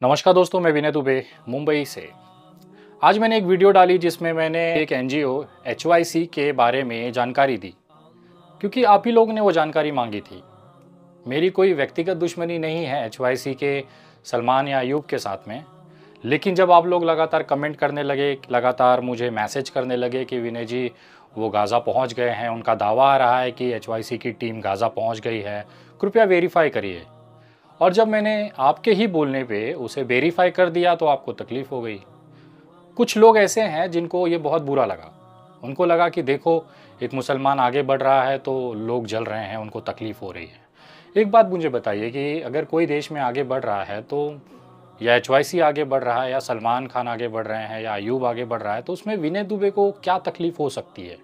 नमस्कार दोस्तों, मैं विनय दुबे मुंबई से। आज मैंने एक वीडियो डाली जिसमें मैंने एक एनजीओ एचवाईसी के बारे में जानकारी दी, क्योंकि आप ही लोगों ने वो जानकारी मांगी थी। मेरी कोई व्यक्तिगत दुश्मनी नहीं है एचवाईसी के सलमान या अयूब के साथ में, लेकिन जब आप लोग लगातार कमेंट करने लगे, लगातार मुझे मैसेज करने लगे कि विनय जी वो गाज़ा पहुंच गए हैं, उनका दावा आ रहा है कि एचवाईसी की टीम गाज़ा पहुंच गई है, कृपया वेरीफाई करिए। और जब मैंने आपके ही बोलने पे उसे वेरीफाई कर दिया तो आपको तकलीफ हो गई। कुछ लोग ऐसे हैं जिनको ये बहुत बुरा लगा। उनको लगा कि देखो, एक मुसलमान आगे बढ़ रहा है तो लोग जल रहे हैं, उनको तकलीफ हो रही है। एक बात मुझे बताइए कि अगर कोई देश में आगे बढ़ रहा है तो या एचवाईसी आगे बढ़ रहा है या सलमान खान आगे बढ़ रहे हैं या अयूब आगे बढ़ रहा है तो उसमें विनय दुबे को क्या तकलीफ हो सकती है?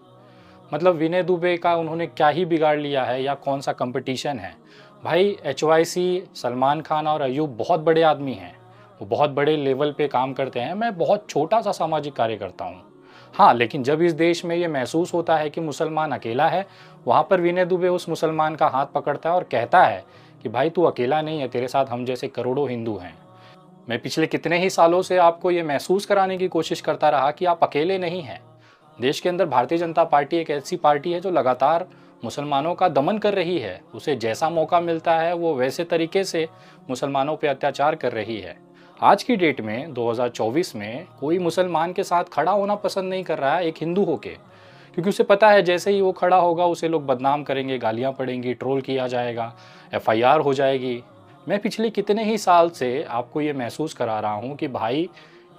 मतलब विनय दुबे का उन्होंने क्या ही बिगाड़ लिया है या कौन सा कंपटीशन है? भाई, एचवाईसी, सलमान खान और अयूब बहुत बड़े आदमी हैं, वो बहुत बड़े लेवल पे काम करते हैं। मैं बहुत छोटा सा सामाजिक कार्य करता हूँ। हाँ, लेकिन जब इस देश में ये महसूस होता है कि मुसलमान अकेला है, वहाँ पर विनय दुबे उस मुसलमान का हाथ पकड़ता है और कहता है कि भाई तू अकेला नहीं है, तेरे साथ हम जैसे करोड़ों हिंदू हैं। मैं पिछले कितने ही सालों से आपको ये महसूस कराने की कोशिश करता रहा कि आप अकेले नहीं हैं। देश के अंदर भारतीय जनता पार्टी एक ऐसी पार्टी है जो लगातार मुसलमानों का दमन कर रही है। उसे जैसा मौका मिलता है वो वैसे तरीके से मुसलमानों पर अत्याचार कर रही है। आज की डेट में 2024 में कोई मुसलमान के साथ खड़ा होना पसंद नहीं कर रहा है एक हिंदू होके, क्योंकि उसे पता है जैसे ही वो खड़ा होगा उसे लोग बदनाम करेंगे, गालियाँ पड़ेंगी, ट्रोल किया जाएगा, एफआईआर हो जाएगी। मैं पिछले कितने ही साल से आपको ये महसूस करा रहा हूँ कि भाई,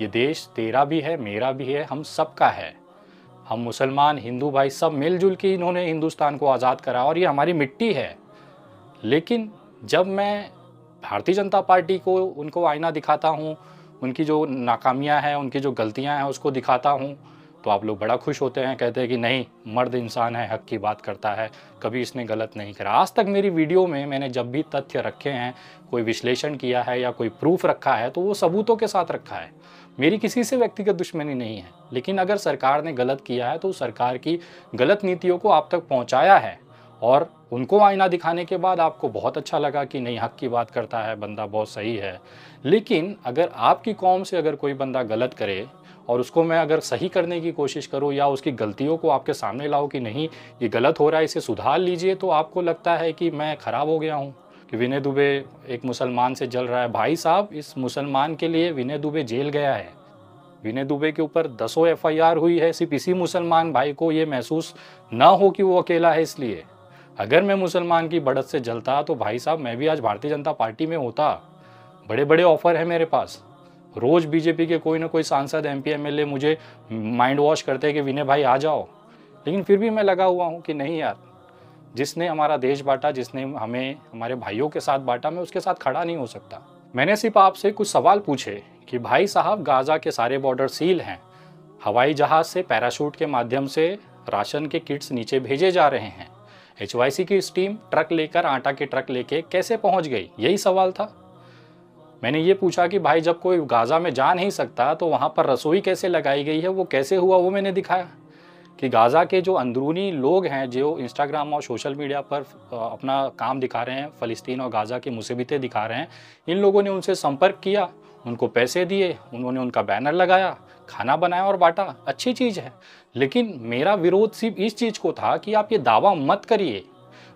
ये देश तेरा भी है, मेरा भी है, हम सबका है। हम मुसलमान, हिंदू भाई सब मिलजुल के इन्होंने हिंदुस्तान को आज़ाद करा और ये हमारी मिट्टी है। लेकिन जब मैं भारतीय जनता पार्टी को उनको आईना दिखाता हूँ, उनकी जो नाकामियाँ हैं, उनकी जो गलतियाँ हैं उसको दिखाता हूँ, तो आप लोग बड़ा खुश होते हैं, कहते हैं कि नहीं, मर्द इंसान है, हक की बात करता है, कभी इसने गलत नहीं करा। आज तक मेरी वीडियो में मैंने जब भी तथ्य रखे हैं, कोई विश्लेषण किया है या कोई प्रूफ रखा है तो वो सबूतों के साथ रखा है। मेरी किसी से व्यक्तिगत दुश्मनी नहीं है, लेकिन अगर सरकार ने गलत किया है तो सरकार की गलत नीतियों को आप तक पहुंचाया है और उनको आईना दिखाने के बाद आपको बहुत अच्छा लगा कि नहीं, हक की बात करता है बंदा, बहुत सही है। लेकिन अगर आपकी कौम से अगर कोई बंदा गलत करे और उसको मैं अगर सही करने की कोशिश करूं या उसकी गलतियों को आपके सामने लाऊं कि नहीं, ये गलत हो रहा है, इसे सुधार लीजिए, तो आपको लगता है कि मैं ख़राब हो गया हूं, कि विनय दुबे एक मुसलमान से जल रहा है। भाई साहब, इस मुसलमान के लिए विनय दुबे जेल गया है। विनय दुबे के ऊपर 10 एफआईआर हुई है सिर्फ इसी मुसलमान भाई को ये महसूस ना हो कि वो अकेला है इसलिए। अगर मैं मुसलमान की बढ़त से जलता तो भाई साहब मैं भी आज भारतीय जनता पार्टी में होता। बड़े बड़े ऑफर है मेरे पास। रोज़ बीजेपी के कोई ना कोई सांसद, एमपी, एमएलए मुझे माइंड वॉश करते हैं कि विनय भाई आ जाओ, लेकिन फिर भी मैं लगा हुआ हूँ कि नहीं यार, जिसने हमारा देश बांटा, जिसने हमें हमारे भाइयों के साथ बांटा, मैं उसके साथ खड़ा नहीं हो सकता। मैंने सिर्फ आपसे कुछ सवाल पूछे कि भाई साहब, गाज़ा के सारे बॉर्डर सील हैं, हवाई जहाज़ से पैराशूट के माध्यम से राशन के किट्स नीचे भेजे जा रहे हैं, एचवाईसी की इस टीम ट्रक लेकर, आटा के ट्रक लेके कैसे पहुंच गई, यही सवाल था। मैंने ये पूछा कि भाई, जब कोई गाज़ा में जा नहीं सकता तो वहाँ पर रसोई कैसे लगाई गई है, वो कैसे हुआ, वो मैंने दिखाया। कि गाज़ा के जो अंदरूनी लोग हैं, जो इंस्टाग्राम और सोशल मीडिया पर अपना काम दिखा रहे हैं, फ़लस्तीन और गाज़ा की मुसीबतें दिखा रहे हैं, इन लोगों ने उनसे संपर्क किया, उनको पैसे दिए, उन्होंने उनका बैनर लगाया, खाना बनाया और बांटा। अच्छी चीज़ है, लेकिन मेरा विरोध सिर्फ इस चीज़ को था कि आप ये दावा मत करिए,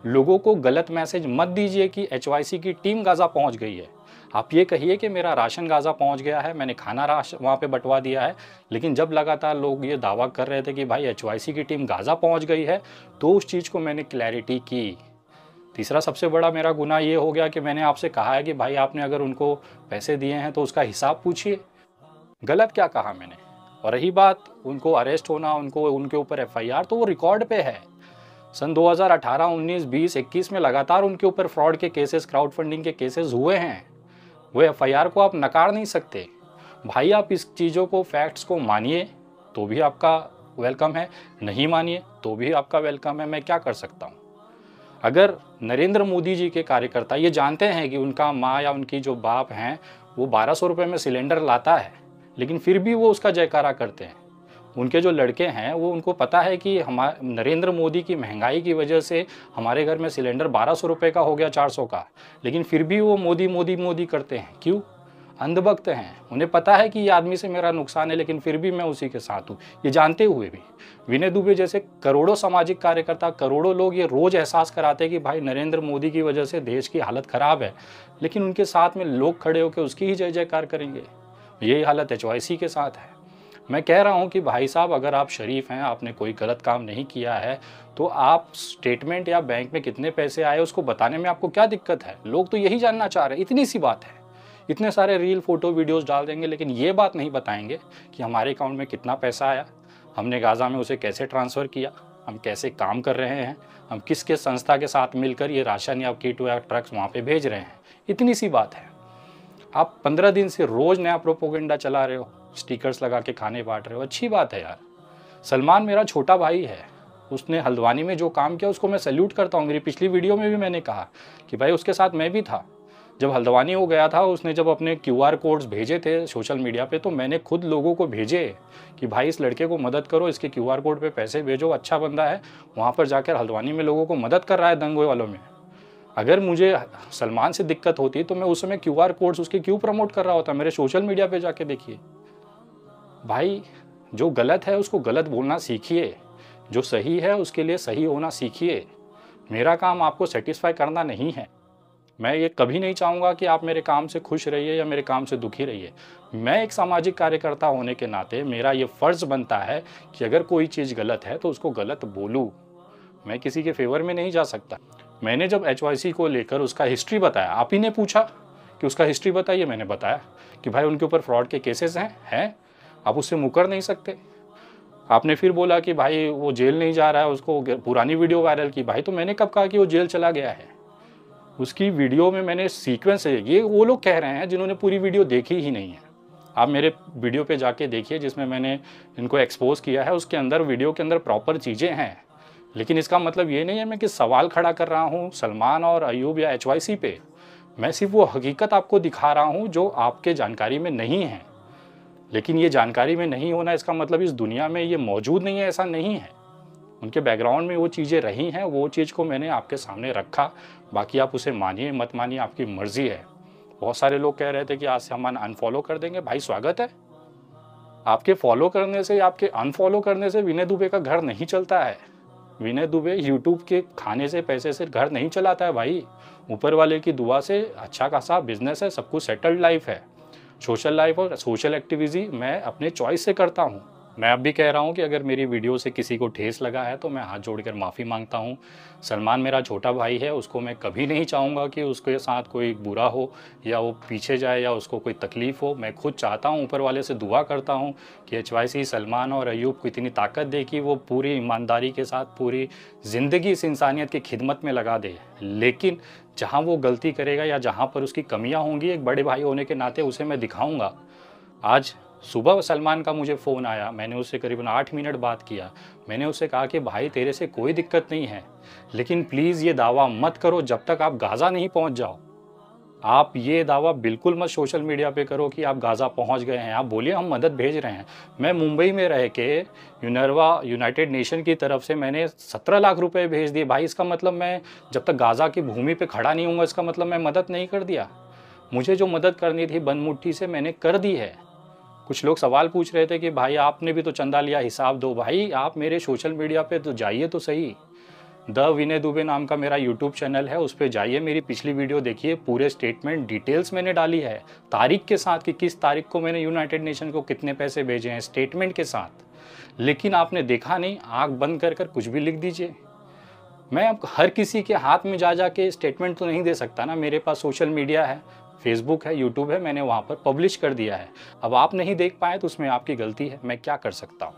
लोगों को गलत मैसेज मत दीजिए कि एचवाईसी की टीम गाज़ा पहुंच गई है। आप ये कहिए कि मेरा राशन गाज़ा पहुंच गया है, मैंने खाना वहाँ पे बंटवा दिया है। लेकिन जब लगातार लोग ये दावा कर रहे थे कि भाई एचवाईसी की टीम गाज़ा पहुंच गई है, तो उस चीज़ को मैंने क्लैरिटी की। तीसरा सबसे बड़ा मेरा गुनाह ये हो गया कि मैंने आपसे कहा है कि भाई, आपने अगर उनको पैसे दिए हैं तो उसका हिसाब पूछिए। गलत क्या कहा मैंने? और रही बात उनको अरेस्ट होना, उनके ऊपर एफआईआर, तो वो रिकॉर्ड पे है। सन 2018, 19, 20, 21 में लगातार उनके ऊपर फ्रॉड के केसेस, क्राउड फंडिंग के केसेस हुए हैं। वो एफआईआर को आप नकार नहीं सकते। भाई, आप इस चीज़ों को, फैक्ट्स को मानिए तो भी आपका वेलकम है, नहीं मानिए तो भी आपका वेलकम है। मैं क्या कर सकता हूँ? अगर नरेंद्र मोदी जी के कार्यकर्ता ये जानते हैं कि उनका माँ या उनकी जो बाप हैं वो 1200 रुपये में सिलेंडर लाता है, लेकिन फिर भी वो उसका जयकारा करते हैं। उनके जो लड़के हैं वो, उनको पता है कि नरेंद्र मोदी की महंगाई की वजह से हमारे घर में सिलेंडर 1200 रुपये का हो गया, 400 का, लेकिन फिर भी वो मोदी मोदी मोदी करते हैं। क्यों? अंधभक्त हैं, उन्हें पता है कि ये आदमी से मेरा नुकसान है, लेकिन फिर भी मैं उसी के साथ हूँ, ये जानते हुए भी। विनय दुबे जैसे करोड़ों सामाजिक कार्यकर्ता, करोड़ों लोग ये रोज एहसास कराते हैं कि भाई नरेंद्र मोदी की वजह से देश की हालत खराब है, लेकिन उनके साथ में लोग खड़े होकर उसकी ही जय जयकार करेंगे। यही हालत HYC के साथ है। मैं कह रहा हूं कि भाई साहब, अगर आप शरीफ हैं, आपने कोई गलत काम नहीं किया है, तो आप स्टेटमेंट या बैंक में कितने पैसे आए उसको बताने में आपको क्या दिक्कत है? लोग तो यही जानना चाह रहे हैं, इतनी सी बात है। इतने सारे रील, फोटो, वीडियोस डाल देंगे, लेकिन ये बात नहीं बताएंगे कि हमारे अकाउंट में कितना पैसा आया, हमने गाज़ा में उसे कैसे ट्रांसफ़र किया, हम कैसे काम कर रहे हैं, हम किस किस संस्था के साथ मिलकर ये राशन या किट या ट्रक्स वहाँ पे भेज रहे हैं। इतनी सी बात है। आप 15 दिन से रोज़ नया प्रोपोगेंडा चला रहे हो, स्टिकर्स लगा के खाने बांट रहे हो, अच्छी बात है यार। सलमान मेरा छोटा भाई है, उसने हल्द्वानी में जो काम किया उसको मैं सैल्यूट करता हूँ। मेरी पिछली वीडियो में भी मैंने कहा कि भाई उसके साथ मैं भी था। जब हल्द्वानी हो गया था, उसने जब अपने QR कोड्स भेजे थे सोशल मीडिया पे, तो मैंने खुद लोगों को भेजे कि भाई इस लड़के को मदद करो, इसके QR कोड पे पैसे भेजो, अच्छा बंदा है, वहाँ पर जाकर हल्द्वानी में लोगों को मदद कर रहा है दंगे वालों में। अगर मुझे सलमान से दिक्कत होती तो मैं उस समय QR कोड्स उसके क्यों प्रमोट कर रहा होता? मेरे सोशल मीडिया पे जाके देखिए। भाई, जो गलत है उसको गलत बोलना सीखिए, जो सही है उसके लिए सही होना सीखिए। मेरा काम आपको सेटिस्फाई करना नहीं है। मैं ये कभी नहीं चाहूँगा कि आप मेरे काम से खुश रहिए या मेरे काम से दुखी रहिए। मैं एक सामाजिक कार्यकर्ता होने के नाते मेरा ये फ़र्ज़ बनता है कि अगर कोई चीज़ गलत है तो उसको गलत बोलूँ। मैं किसी के फेवर में नहीं जा सकता। मैंने जब HYC को लेकर उसका हिस्ट्री बताया, आप ही ने पूछा कि उसका हिस्ट्री बताइए, मैंने बताया कि भाई उनके ऊपर फ्रॉड के केसेस हैं, आप उससे मुकर नहीं सकते। आपने फिर बोला कि भाई वो जेल नहीं जा रहा है, उसको पुरानी वीडियो वायरल की। भाई, तो मैंने कब कहा कि वो जेल चला गया है? उसकी वीडियो में मैंने सीक्वेंस है, ये वो लोग कह रहे हैं जिन्होंने पूरी वीडियो देखी ही नहीं है। आप मेरे वीडियो पे जाके देखिए जिसमें मैंने इनको एक्सपोज किया है, उसके अंदर वीडियो के अंदर प्रॉपर चीज़ें हैं। लेकिन इसका मतलब ये नहीं है मैं कि सवाल खड़ा कर रहा हूँ सलमान और अयूब या HYC पे। मैं सिर्फ वो हकीकत आपको दिखा रहा हूँ जो आपके जानकारी में नहीं है। लेकिन ये जानकारी में नहीं होना इसका मतलब इस दुनिया में ये मौजूद नहीं है, ऐसा नहीं है। उनके बैकग्राउंड में वो चीज़ें रही हैं, वो चीज़ को मैंने आपके सामने रखा। बाकी आप उसे मानिए मत मानिए, आपकी मर्ज़ी है। बहुत सारे लोग कह रहे थे कि आज से हम अनफॉलो कर देंगे। भाई, स्वागत है। आपके फॉलो करने से, आपके अनफॉलो करने से विनय दुबे का घर नहीं चलता है। विनय दुबे यूट्यूब के खाने से, पैसे से घर नहीं चलाता है भाई। ऊपर वाले की दुआ से अच्छा खासा बिजनेस है, सब कुछ सेटल्ड लाइफ है। सोशल लाइफ और सोशल एक्टिविटी मैं अपने चॉइस से करता हूँ। मैं अब भी कह रहा हूँ कि अगर मेरी वीडियो से किसी को ठेस लगा है तो मैं हाथ जोड़कर माफ़ी मांगता हूँ। सलमान मेरा छोटा भाई है, उसको मैं कभी नहीं चाहूँगा कि उसके साथ कोई बुरा हो या वो पीछे जाए या उसको कोई तकलीफ़ हो। मैं खुद चाहता हूँ, ऊपर वाले से दुआ करता हूँ कि HYC सलमान और अयूब को इतनी ताकत दे कि वो पूरी ईमानदारी के साथ पूरी ज़िंदगी इस इंसानियत की खिदमत में लगा दे। लेकिन जहाँ वो गलती करेगा या जहाँ पर उसकी कमियाँ होंगी, एक बड़े भाई होने के नाते उसे मैं दिखाऊँगा। आज सुबह सलमान का मुझे फ़ोन आया, मैंने उससे करीबन 8 मिनट बात किया। मैंने उससे कहा कि भाई, तेरे से कोई दिक्कत नहीं है, लेकिन प्लीज़ ये दावा मत करो जब तक आप गाज़ा नहीं पहुंच जाओ। आप ये दावा बिल्कुल मत सोशल मीडिया पे करो कि आप गाज़ा पहुंच गए हैं। आप बोलिए हम मदद भेज रहे हैं। मैं मुंबई में रह के यूनरवा, यूनाइटेड नेशन की तरफ से मैंने 17 लाख रुपए भेज दिए। भाई, इसका मतलब मैं जब तक गाज़ा की भूमि पर खड़ा नहीं हूँगा, इसका मतलब मैं मदद नहीं कर दिया। मुझे जो मदद करनी थी बंद मुट्ठी से मैंने कर दी है। कुछ लोग सवाल पूछ रहे थे कि भाई आपने भी तो चंदा लिया, हिसाब दो। भाई, आप मेरे सोशल मीडिया पे तो जाइए तो सही। द विनय दुबे नाम का मेरा यूट्यूब चैनल है, उस पर जाइए, मेरी पिछली वीडियो देखिए, पूरे स्टेटमेंट डिटेल्स मैंने डाली है, तारीख के साथ कि किस तारीख को मैंने यूनाइटेड नेशन को कितने पैसे भेजे हैं, स्टेटमेंट के साथ। लेकिन आपने देखा नहीं, आँख बंद कर कर कुछ भी लिख दीजिए। मैं अब हर किसी के हाथ में जा के स्टेटमेंट तो नहीं दे सकता ना। मेरे पास सोशल मीडिया है, फेसबुक है, यूट्यूब है, मैंने वहाँ पर पब्लिश कर दिया है। अब आप नहीं देख पाए तो उसमें आपकी गलती है, मैं क्या कर सकता हूँ।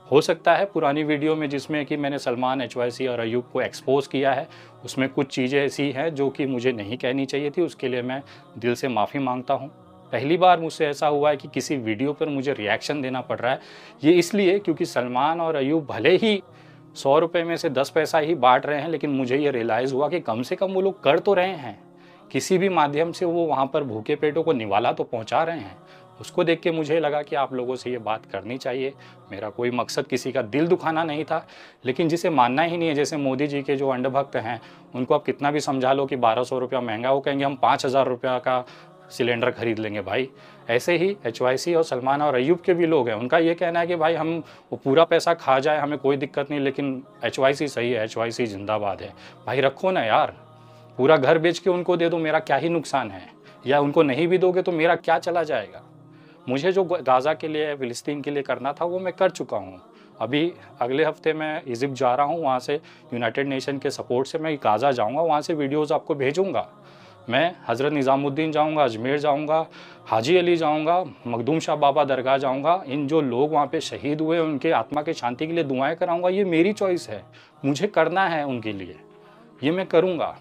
हो सकता है पुरानी वीडियो में जिसमें कि मैंने सलमान, HYC और अयूब को एक्सपोज किया है, उसमें कुछ चीज़ें ऐसी हैं जो कि मुझे नहीं कहनी चाहिए थी, उसके लिए मैं दिल से माफ़ी मांगता हूँ। पहली बार मुझसे ऐसा हुआ है कि किसी वीडियो पर मुझे रिएक्शन देना पड़ रहा है। ये इसलिए क्योंकि सलमान और अयूब भले ही 100 रुपये में से 10 पैसा ही बांट रहे हैं, लेकिन मुझे ये रियलाइज़ हुआ कि कम से कम वो लोग कर तो रहे हैं। किसी भी माध्यम से वो वहाँ पर भूखे पेटों को निवाला तो पहुँचा रहे हैं। उसको देख के मुझे लगा कि आप लोगों से ये बात करनी चाहिए। मेरा कोई मकसद किसी का दिल दुखाना नहीं था, लेकिन जिसे मानना ही नहीं है, जैसे मोदी जी के जो अंधभक्त हैं, उनको आप कितना भी समझा लो कि 1200 रुपया महंगा, वो कहेंगे हम 5000 रुपया का सिलेंडर खरीद लेंगे भाई। ऐसे ही HYC और सलमान और अय्यूब के भी लोग हैं, उनका ये कहना है कि भाई हम वो पूरा पैसा खा जाए हमें कोई दिक्कत नहीं, लेकिन HYC सही है, HYC जिंदाबाद है। भाई रखो ना यार, पूरा घर बेच के उनको दे दो, मेरा क्या ही नुकसान है, या उनको नहीं भी दोगे तो मेरा क्या चला जाएगा। मुझे जो गाज़ा के लिए, फ़िलिस्तीन के लिए करना था वो मैं कर चुका हूँ। अभी अगले हफ्ते मैं इजिप्ट जा रहा हूँ, वहाँ से यूनाइटेड नेशन के सपोर्ट से मैं गाज़ा जाऊँगा, वहाँ से वीडियोज़ आपको भेजूँगा। मैं हज़रत निज़ामुद्दीन जाऊँगा, अजमेर जाऊँगा, हाजी अली जाऊँगा, मखदूम शाह बाबा दरगाह जाऊँगा। इन जो लोग वहाँ पे शहीद हुए उनके आत्मा की शांति के लिए दुआएं कराऊँगा। ये मेरी चॉइस है, मुझे करना है उनके लिए, ये मैं करूँगा।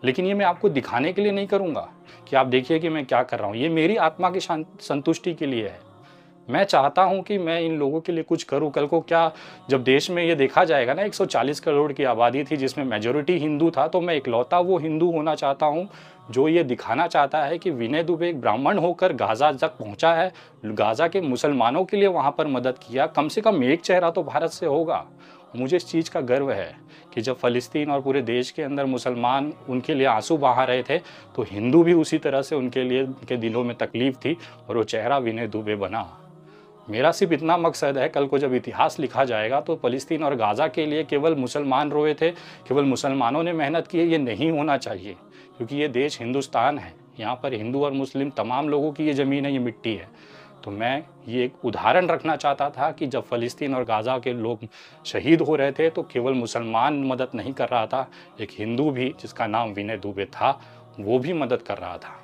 लेकिन ये मैं आपको दिखाने के लिए नहीं करूँगा कि आप देखिए कि मैं क्या कर रहा हूँ। ये मेरी आत्मा की संतुष्टि के लिए है। मैं चाहता हूं कि मैं इन लोगों के लिए कुछ करूं। कल को क्या, जब देश में ये देखा जाएगा ना 140 करोड़ की आबादी थी जिसमें मेजॉरिटी हिंदू था, तो मैं इकलौता वो हिंदू होना चाहता हूं जो ये दिखाना चाहता है कि विनय दुबे एक ब्राह्मण होकर गाज़ा तक पहुंचा है, गाज़ा के मुसलमानों के लिए वहां पर मदद किया। कम से कम एक चेहरा तो भारत से होगा। मुझे इस चीज़ का गर्व है कि जब फ़लस्तीन और पूरे देश के अंदर मुसलमान उनके लिए आंसू बहा रहे थे, तो हिंदू भी उसी तरह से उनके लिए, उनके दिलों में तकलीफ़ थी और वो चेहरा विनय दुबे बना। मेरा सिर्फ इतना मकसद है, कल को जब इतिहास लिखा जाएगा तो फ़लस्तीन और गाज़ा के लिए केवल मुसलमान रोए थे, केवल मुसलमानों ने मेहनत की है, ये नहीं होना चाहिए। क्योंकि ये देश हिंदुस्तान है, यहाँ पर हिंदू और मुस्लिम तमाम लोगों की ये ज़मीन है, ये मिट्टी है। तो मैं ये एक उदाहरण रखना चाहता था कि जब फ़लस्तीन और गाज़ा के लोग शहीद हो रहे थे तो केवल मुसलमान मदद नहीं कर रहा था, एक हिंदू भी जिसका नाम विनय दुबे था वो भी मदद कर रहा था।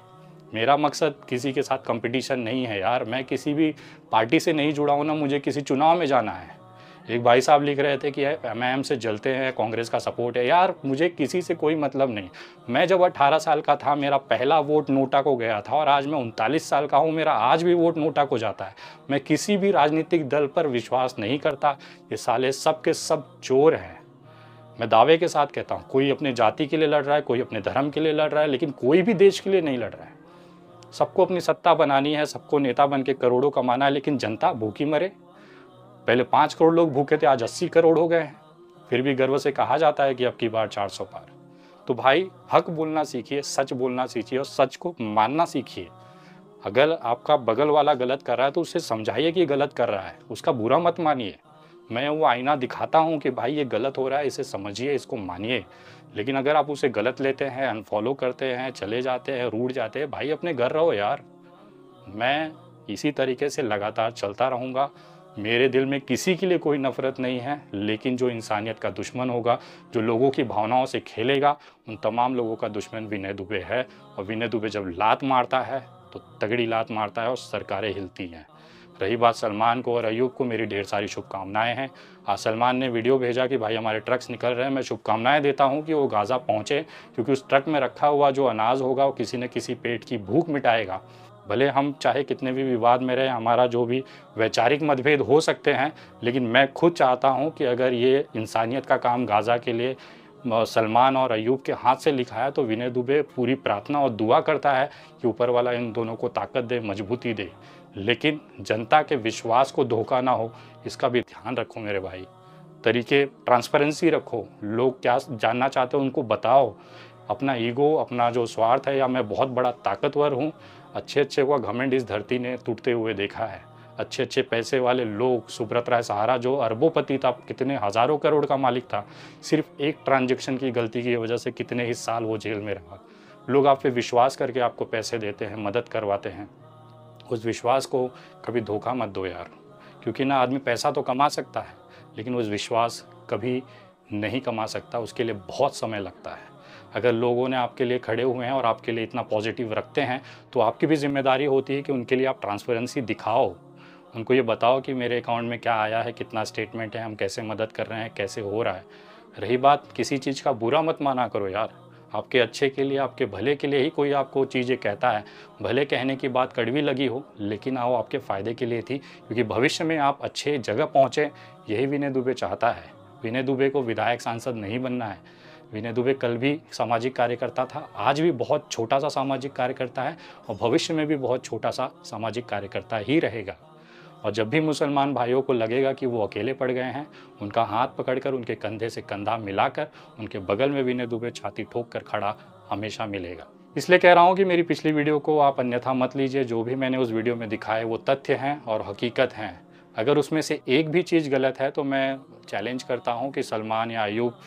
मेरा मकसद किसी के साथ कंपटीशन नहीं है यार, मैं किसी भी पार्टी से नहीं जुड़ा हूँ ना मुझे किसी चुनाव में जाना है। एक भाई साहब लिख रहे थे कि MIM से जलते हैं, कांग्रेस का सपोर्ट है। यार मुझे किसी से कोई मतलब नहीं। मैं जब 18 साल का था मेरा पहला वोट नोटा को गया था, और आज मैं 39 साल का हूँ, मेरा आज भी वोट नोटा को जाता है। मैं किसी भी राजनीतिक दल पर विश्वास नहीं करता, ये साले सब के सब चोर हैं। मैं दावे के साथ कहता हूँ, कोई अपने जाति के लिए लड़ रहा है, कोई अपने धर्म के लिए लड़ रहा है, लेकिन कोई भी देश के लिए नहीं लड़ रहा है। सबको अपनी सत्ता बनानी है, सबको नेता बन के करोड़ों कमाना है, लेकिन जनता भूखी मरे। पहले 5 करोड़ लोग भूखे थे, आज 80 करोड़ हो गए हैं, फिर भी गर्व से कहा जाता है कि अब की बार 400 पार। तो भाई हक बोलना सीखिए, सच बोलना सीखिए और सच को मानना सीखिए। अगर आपका बगल वाला गलत कर रहा है तो उसे समझाइए कि गलत कर रहा है, उसका बुरा मत मानिए। मैं वो आईना दिखाता हूँ कि भाई ये गलत हो रहा है, इसे समझिए, इसको मानिए। लेकिन अगर आप उसे गलत लेते हैं, अनफॉलो करते हैं, चले जाते हैं, रूठ जाते हैं, भाई अपने घर रहो यार। मैं इसी तरीके से लगातार चलता रहूँगा। मेरे दिल में किसी के लिए कोई नफ़रत नहीं है, लेकिन जो इंसानियत का दुश्मन होगा, जो लोगों की भावनाओं से खेलेगा, उन तमाम लोगों का दुश्मन विनय दुबे है। और विनय दुबे जब लात मारता है तो तगड़ी लात मारता है और सरकारें हिलती हैं। रही बात सलमान को और अय्यूब को, मेरी ढेर सारी शुभकामनाएं हैं। आज सलमान ने वीडियो भेजा कि भाई हमारे ट्रक्स निकल रहे हैं। मैं शुभकामनाएं देता हूं कि वो गाज़ा पहुंचे, क्योंकि उस ट्रक में रखा हुआ जो अनाज होगा वो किसी न किसी पेट की भूख मिटाएगा। भले हम चाहे कितने भी विवाद में रहे, हमारा जो भी वैचारिक मतभेद हो सकते हैं, लेकिन मैं खुद चाहता हूँ कि अगर ये इंसानियत का काम गाज़ा के लिए सलमान और अय्यूब के हाथ से लिखा है तो विनय दुबे पूरी प्रार्थना और दुआ करता है कि ऊपर वाला इन दोनों को ताकत दे, मजबूती दे। लेकिन जनता के विश्वास को धोखा ना हो, इसका भी ध्यान रखो मेरे भाई। तरीके ट्रांसपेरेंसी रखो, लोग क्या जानना चाहते हो उनको बताओ। अपना ईगो, अपना जो स्वार्थ है या मैं बहुत बड़ा ताकतवर हूँ, अच्छे अच्छे का घमंड इस धरती ने टूटते हुए देखा है। अच्छे अच्छे पैसे वाले लोग, सुब्रत राय सहारा जो अरबोपति था, कितने हज़ारों करोड़ का मालिक था, सिर्फ एक ट्रांजैक्शन की गलती की वजह से कितने ही साल वो जेल में रहा। लोग आप पे विश्वास करके आपको पैसे देते हैं, मदद करवाते हैं, उस विश्वास को कभी धोखा मत दो यार। क्योंकि ना आदमी पैसा तो कमा सकता है, लेकिन उस विश्वास कभी नहीं कमा सकता, उसके लिए बहुत समय लगता है। अगर लोगों ने आपके लिए खड़े हुए हैं और आपके लिए इतना पॉजिटिव रखते हैं, तो आपकी भी जिम्मेदारी होती है कि उनके लिए आप ट्रांसपेरेंसी दिखाओ। उनको ये बताओ कि मेरे अकाउंट में क्या आया है, कितना स्टेटमेंट है, हम कैसे मदद कर रहे हैं, कैसे हो रहा है। रही बात, किसी चीज़ का बुरा मत माना करो यार। आपके अच्छे के लिए, आपके भले के लिए ही कोई आपको चीज़ें कहता है। भले कहने की बात कड़वी लगी हो, लेकिन वो आपके फ़ायदे के लिए थी, क्योंकि भविष्य में आप अच्छे जगह पहुँचे, यही विनय दुबे चाहता है। विनय दुबे को विधायक सांसद नहीं बनना है। विनय दुबे कल भी सामाजिक कार्यकर्ता था, आज भी बहुत छोटा सा सामाजिक कार्यकर्ता है और भविष्य में भी बहुत छोटा सा सामाजिक कार्यकर्ता ही रहेगा। और जब भी मुसलमान भाइयों को लगेगा कि वो अकेले पड़ गए हैं, उनका हाथ पकड़कर, उनके कंधे से कंधा मिलाकर, उनके बगल में विनय दुबे छाती ठोक कर खड़ा हमेशा मिलेगा। इसलिए कह रहा हूँ कि मेरी पिछली वीडियो को आप अन्यथा मत लीजिए। जो भी मैंने उस वीडियो में दिखाए वो तथ्य हैं और हकीकत हैं। अगर उसमें से एक भी चीज़ गलत है तो मैं चैलेंज करता हूँ कि सलमान या अयूब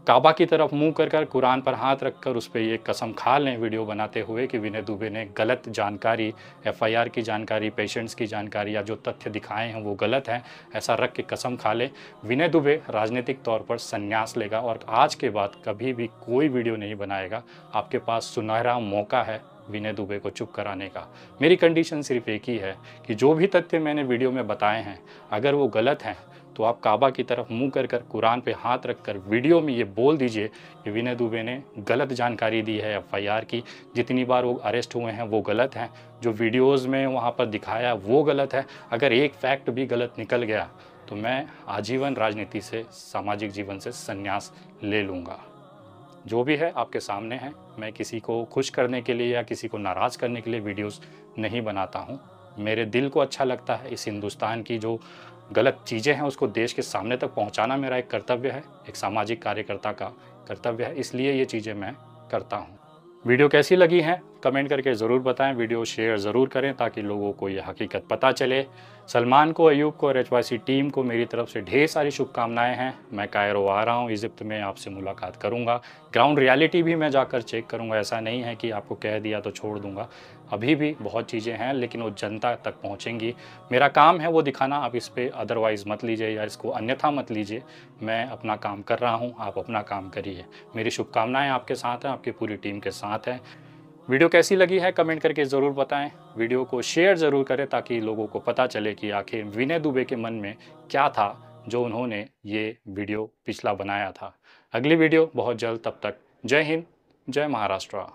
काबा की तरफ मुंह कर कुरान पर हाथ रखकर उस पर ये कसम खा लें वीडियो बनाते हुए कि विनय दुबे ने गलत जानकारी, एफआईआर की जानकारी, पेशेंट्स की जानकारी या जो तथ्य दिखाए हैं वो गलत हैं, ऐसा रख के कसम खा लें। विनय दुबे राजनीतिक तौर पर संन्यास लेगा और आज के बाद कभी भी कोई वीडियो नहीं बनाएगा। आपके पास सुनहरा मौका है विनय दुबे को चुप कराने का। मेरी कंडीशन सिर्फ एक ही है कि जो भी तथ्य मैंने वीडियो में बताए हैं अगर वो गलत हैं तो आप काबा की तरफ मुंह कर कुरान पे हाथ रखकर वीडियो में ये बोल दीजिए कि विनय दुबे ने गलत जानकारी दी है एफआईआर की। जितनी बार वो अरेस्ट हुए हैं वो गलत हैं, जो वीडियोज़ में वहाँ पर दिखाया वो गलत है। अगर एक फैक्ट भी गलत निकल गया तो मैं आजीवन राजनीति से, सामाजिक जीवन से संन्यास ले लूँगा। जो भी है आपके सामने है। मैं किसी को खुश करने के लिए या किसी को नाराज़ करने के लिए वीडियोस नहीं बनाता हूँ। मेरे दिल को अच्छा लगता है इस हिंदुस्तान की जो गलत चीज़ें हैं उसको देश के सामने तक पहुँचाना मेरा एक कर्तव्य है, एक सामाजिक कार्यकर्ता का कर्तव्य है, इसलिए ये चीज़ें मैं करता हूँ। वीडियो कैसी लगी है कमेंट करके ज़रूर बताएं। वीडियो शेयर ज़रूर करें ताकि लोगों को ये हकीकत पता चले। सलमान को, अयूब को और एचवाईसी टीम को मेरी तरफ से ढेर सारी शुभकामनाएं हैं। मैं कायरो आ रहा हूँ, इजिप्ट में आपसे मुलाकात करूँगा। ग्राउंड रियलिटी भी मैं जाकर चेक करूँगा। ऐसा नहीं है कि आपको कह दिया तो छोड़ दूँगा, अभी भी बहुत चीज़ें हैं लेकिन वो जनता तक पहुँचेंगी। मेरा काम है वो दिखाना, आप इस पर अदरवाइज़ मत लीजिए या इसको अन्यथा मत लीजिए। मैं अपना काम कर रहा हूँ, आप अपना काम करिए। मेरी शुभकामनाएं आपके साथ हैं, आपकी पूरी टीम के साथ हैं। वीडियो कैसी लगी है कमेंट करके ज़रूर बताएं। वीडियो को शेयर ज़रूर करें ताकि लोगों को पता चले कि आखिर विनय दुबे के मन में क्या था जो उन्होंने ये वीडियो पिछला बनाया था। अगली वीडियो बहुत जल्द, तब तक जय हिंद, जय महाराष्ट्र।